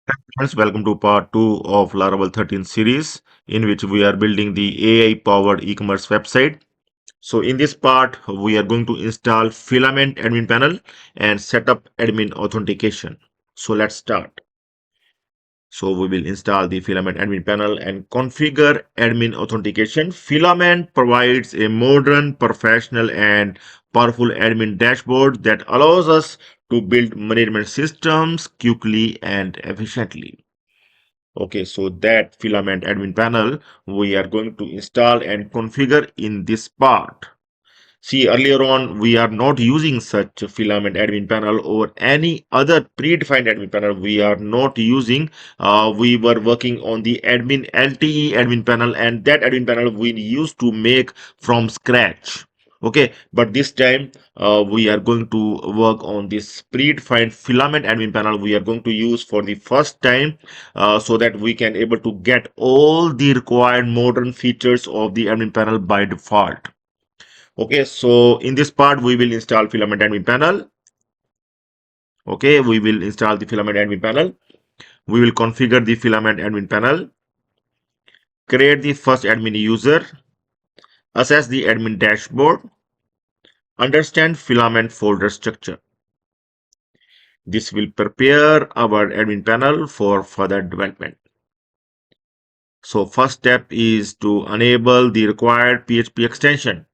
Hi friends, welcome to part 2 of Laravel 13 series in which we are building the AI powered e-commerce website. So in this part, we are going to install Filament admin panel and set up admin authentication. So let's start. So we will install the Filament admin panel and configure admin authentication. Filament provides a modern, professional, and powerful admin dashboard that allows us to build management systems quickly and efficiently. Okay, so that Filament admin panel we are going to install and configure in this part. See, earlier on, we are not using such a Filament admin panel or any other predefined admin panel. We are not using. We were working on the admin LTE admin panel, and that admin panel we used to make from scratch. Okay, but this time we are going to work on this predefined Filament admin panel. We are going to use for the first time, so that we can able to get all the required modern features of the admin panel by default. Okay, so in this part, we will install Filament admin panel. Okay, we will install the Filament admin panel. We will configure the Filament admin panel, create the first admin user, assess the admin dashboard, understand Filament folder structure. This will prepare our admin panel for further development. So first step is to enable the required PHP extension.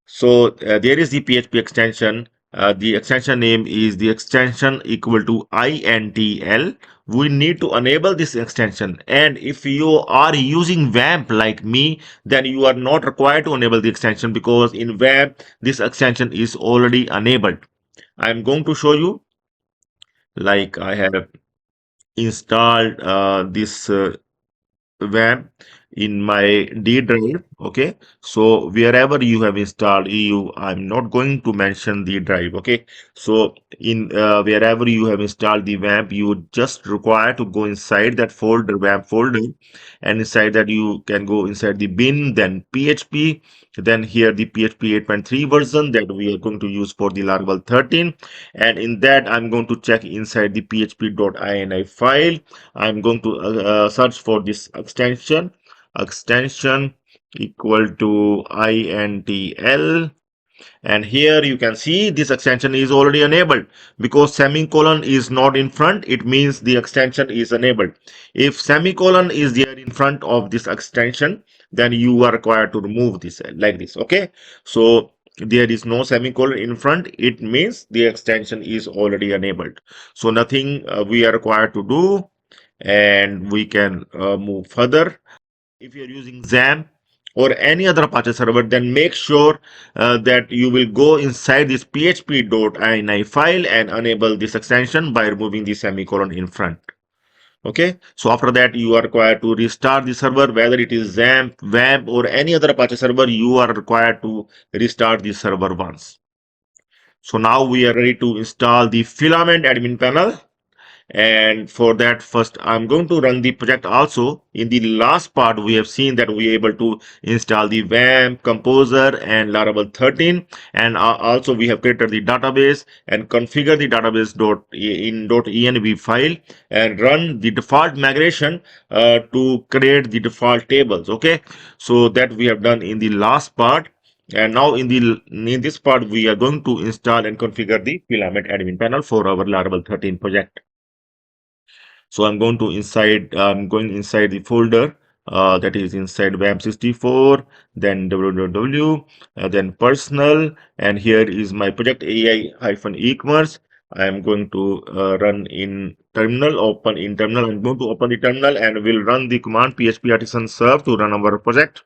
So there is the PHP extension. The extension name is the extension equal to intl. We need to enable this extension. And if you are using WAMP like me, then you are not required to enable the extension because in WAMP, this extension is already enabled. I'm going to show you like I have installed this WAMP in my D drive. Okay, so wherever you have installed EU, I'm not going to mention the drive. Okay, so in wherever you have installed the WAMP, you just require to go inside that folder, WAMP folder, and inside that you can go inside the bin, then PHP, then here the PHP 8.3 version that we are going to use for the Laravel 13, and in that I'm going to check inside the php.ini file. I'm going to search for this extension equal to intl, and here you can see this extension is already enabled because semicolon is not in front. It means the extension is enabled. If semicolon is there in front of this extension, then you are required to remove this like this. Okay, so there is no semicolon in front, it means the extension is already enabled. So nothing we are required to do, and we can move further. If you're using XAMPP or any other Apache server, then make sure that you will go inside this php.ini file and enable this extension by removing the semicolon in front. Okay, so after that, you are required to restart the server, whether it is XAMPP, WAMP, or any other Apache server, you are required to restart the server once. So now we are ready to install the Filament admin panel. And for that, first I'm going to run the project. Also in the last part, we have seen that we are able to install the WAMP composer and Laravel 13, and also we have created the database and configure the database in .env file and run the default migration to create the default tables. Okay, so that we have done in the last part. And now in this part, we are going to install and configure the Filament admin panel for our Laravel 13 project. So I'm going inside the folder that is inside WAMP64, then www, then personal, and here is my project AI-ecommerce. I am going to run in terminal, open in terminal. I'm going to open the terminal and we'll run the command php artisan serve to run our project.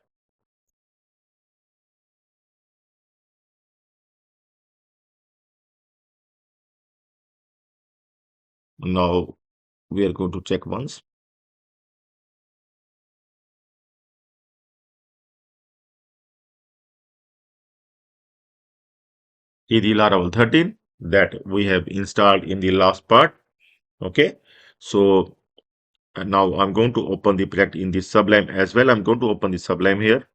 Now we are going to check once. See the Laravel 13 that we have installed in the last part. Okay, so and now I'm going to open the project in the Sublime as well. I'm going to open the Sublime here.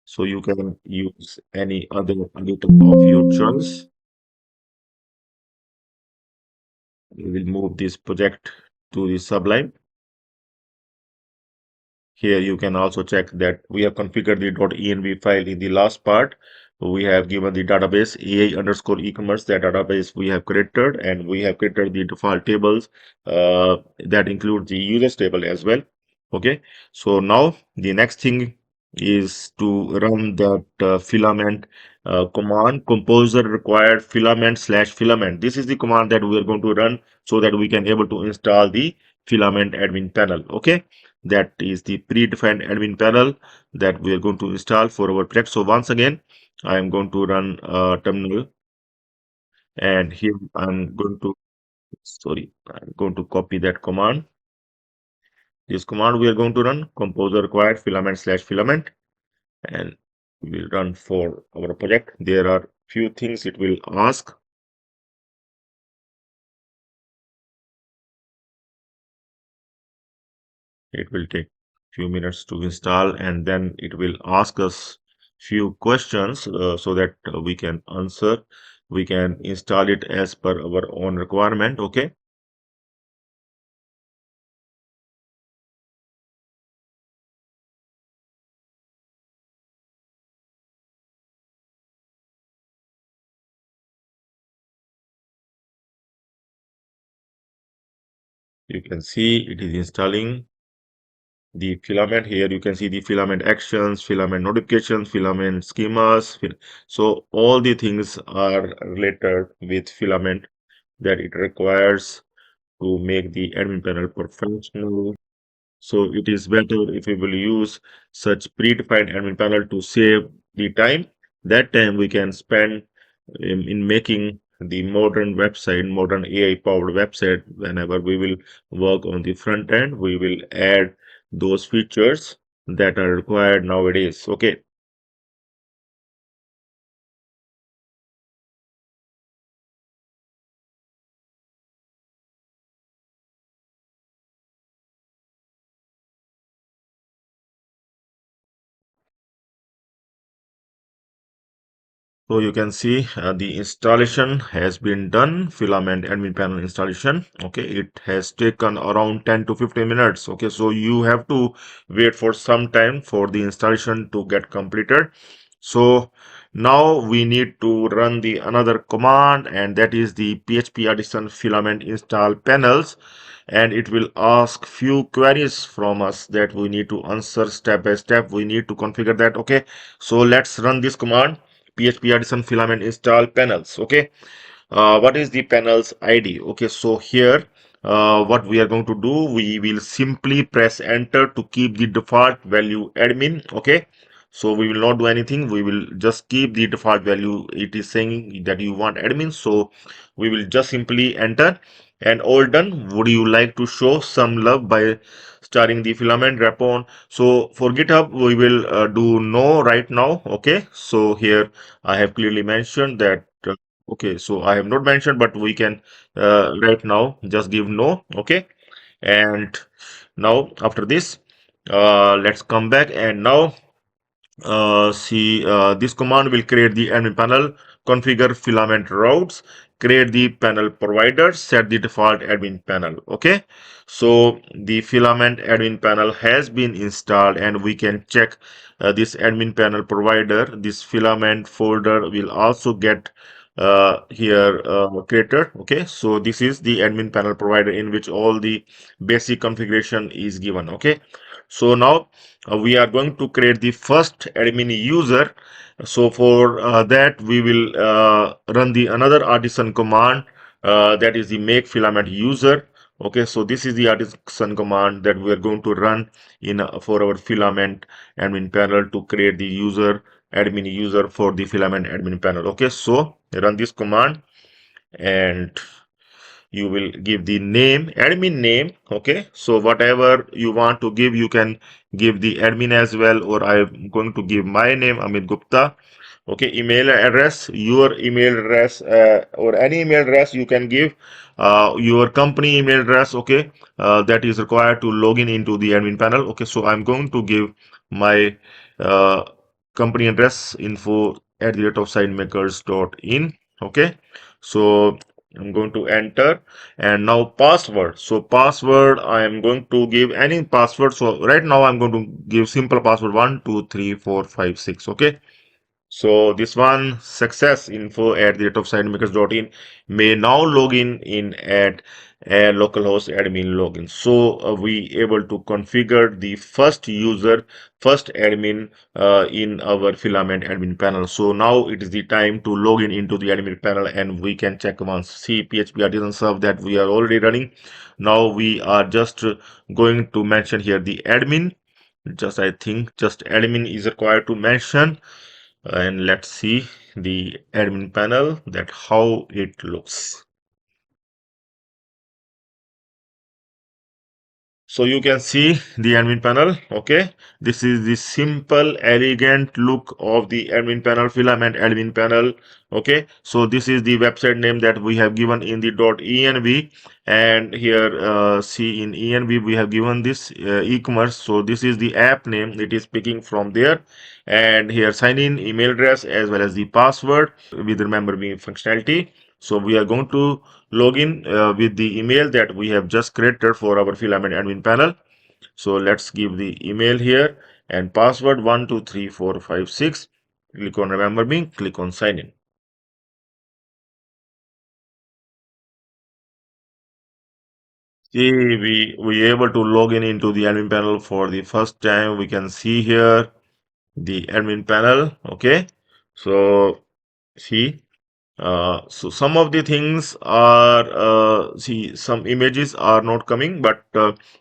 So you can use any other editor of your choice. we will move this project to the Sublime. Here you can also check that we have configured the .env file in the last part. We have given the database AI underscore ecommerce, that database we have created, and we have created the default tables that include the users table as well. Okay, so now the next thing is to run that filament command. Composer required filament slash filament. This is the command that we are going to run so that we can able to install the filament admin panel. Okay, that is the predefined admin panel that we are going to install for our project. So once again, I am going to run terminal, and here I'm going to, sorry, I'm going to copy that command. This command we are going to run composer required filament slash filament, and we will run for our project. There are few things it will ask. It will take few minutes to install, and then it will ask us few questions so that we can answer. We can install it as per our own requirement. Okay. You can see it is installing the filament. Here you can see the filament actions, filament notifications, filament schemas. So all the things are related with filament that it requires to make the admin panel professional. So it is better if we will use such predefined admin panel to save the time. That time we can spend in making the modern website, modern AI powered website. Whenever we will work on the front end, we will add those features that are required nowadays. Okay. So you can see the installation has been done, filament admin panel installation. Okay, it has taken around 10 to 15 minutes. Okay, so you have to wait for some time for the installation to get completed. So now we need to run the another command, and that is the PHP addition filament install panels, and it will ask few queries from us that we need to answer step by step. We need to configure that. Okay, so let's run this command, PHP addition filament install panels. Okay, what is the panel's ID? Okay, so here what we are going to do, we will simply press enter to keep the default value admin. Okay, so we will not do anything, we will just keep the default value. It is saying that you want admin, so we will just simply enter, and all done. Would you like to show some love by starting the filament repo on? So for GitHub we will do no right now. Okay, so here I have clearly mentioned that okay, so I have not mentioned, but we can right now just give no. Okay, and now after this, let's come back, and now see, this command will create the admin panel, configure filament routes, create the panel provider, set the default admin panel. Okay, so the filament admin panel has been installed, and we can check this admin panel provider. This filament folder will also get here created. Okay, so this is the admin panel provider in which all the basic configuration is given. Okay, so now we are going to create the first admin user. So for that we will run the another artisan command, that is the make filament user. Okay, so this is the artisan command that we are going to run in for our filament admin panel to create the user, admin user for the filament admin panel. Okay, so run this command, and you will give the name, admin name. Okay, so whatever you want to give, you can give the admin as well, or I'm going to give my name, Amit Gupta. Okay, email address, your email address, or any email address you can give, your company email address. Okay, that is required to log in into the admin panel. Okay, so I'm going to give my uh, company address, info at the rate of sidemakers.in. Okay, so I'm going to enter, and now password. So password, I am going to give any password. So right now I'm going to give simple password 12345 6. Okay. So this one success info at the rate of sidemakers.in may now log in at a localhost admin login. So we able to configure the first user, first admin in our Filament admin panel. So now it is the time to log in into the admin panel, and we can check once. See, PHP artisan serve that we are already running. Now we are just going to mention here the admin. Just I think just admin is required to mention, and let's see the admin panel, that how it looks. So you can see the admin panel. Okay, this is the simple elegant look of the admin panel, Filament admin panel. Okay, so this is the website name that we have given in the .env, and here see in env we have given this e-commerce. So this is the app name, it is picking from there, and here sign in email address as well as the password with remember me functionality. So we are going to log in with the email that we have just created for our Filament admin panel. So let's give the email here and password 123456. Click on remember me, click on sign in. See, we able to log in into the admin panel for the first time. We can see here the admin panel. Okay, so see, so some of the things are see, some images are not coming, but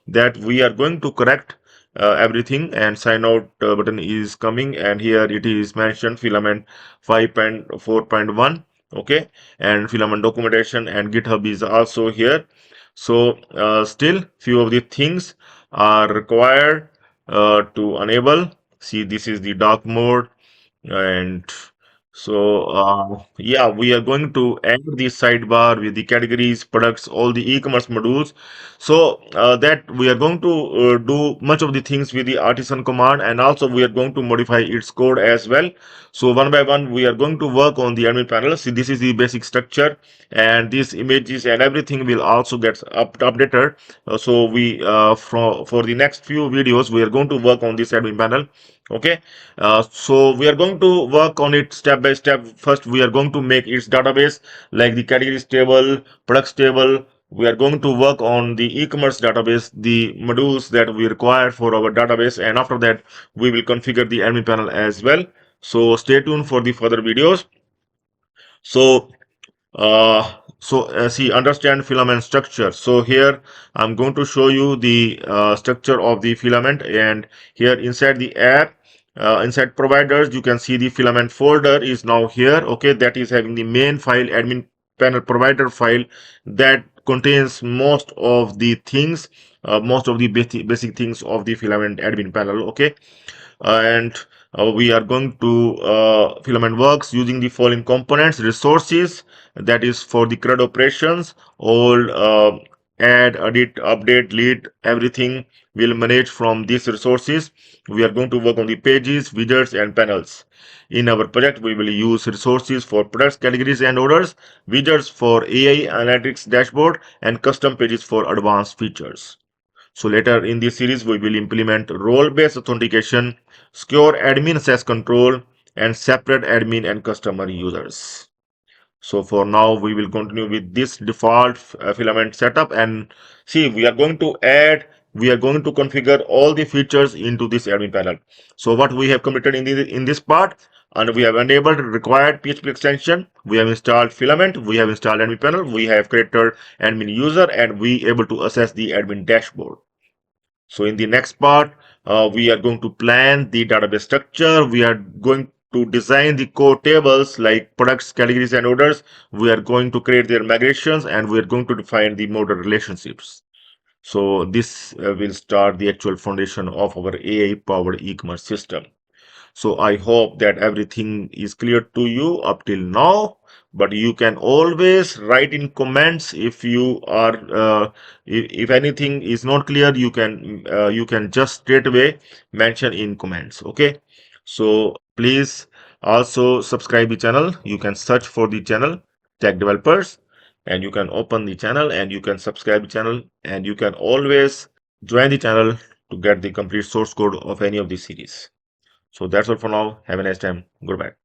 that we are going to correct everything, and sign out button is coming, and here it is mentioned Filament 5.4.1. Okay, and Filament documentation and GitHub is also here. So still few of the things are required to enable. See, this is the dark mode, and so yeah, we are going to add the sidebar with the categories, products, all the e-commerce modules, so that we are going to do much of the things with the artisan command, and also we are going to modify its code as well. So one by one we are going to work on the admin panel. See, this is the basic structure, and these images and everything will also get updated. So we for the next few videos we are going to work on this admin panel. Okay, so we are going to work on it step by step. First, we are going to make its database like the categories table, products table. We are going to work on the e-commerce database, the modules that we require for our database, and after that, we will configure the admin panel as well. So stay tuned for the further videos. So see, understand filament structure. So here I'm going to show you the structure of the filament, and here inside the app, inside providers, you can see the filament folder is now here. Okay, that is having the main file, admin panel provider file, that contains most of the things, most of the basic things of the filament admin panel. Okay, and we are going to Filament works using the following components: resources, that is for the CRUD operations, all add, edit, update, delete, everything will manage from these resources. We are going to work on the pages, widgets, and panels. In our project, we will use resources for products, categories, and orders, widgets for AI analytics dashboard, and custom pages for advanced features. So later in this series, we will implement role-based authentication, secure admin access control, and separate admin and customer users. So for now, we will continue with this default filament setup, and see, we are going to configure all the features into this admin panel. So what we have completed in this part, and we have enabled required PHP extension. We have installed filament. We have installed admin panel. We have created admin user, and we able to access the admin dashboard. So in the next part, we are going to plan the database structure. We are going to design the core tables like products, categories, and orders. We are going to create their migrations, and we are going to define the model relationships. So this will start the actual foundation of our AI-powered e-commerce system. So I hope that everything is clear to you up till now. But you can always write in comments if you are if anything is not clear. You can just straight away mention in comments. Okay. So please also subscribe the channel. You can search for the channel Tech Developers, and you can open the channel and you can subscribe the channel, and you can always join the channel to get the complete source code of any of these series. So that's all for now. Have a nice time. Goodbye.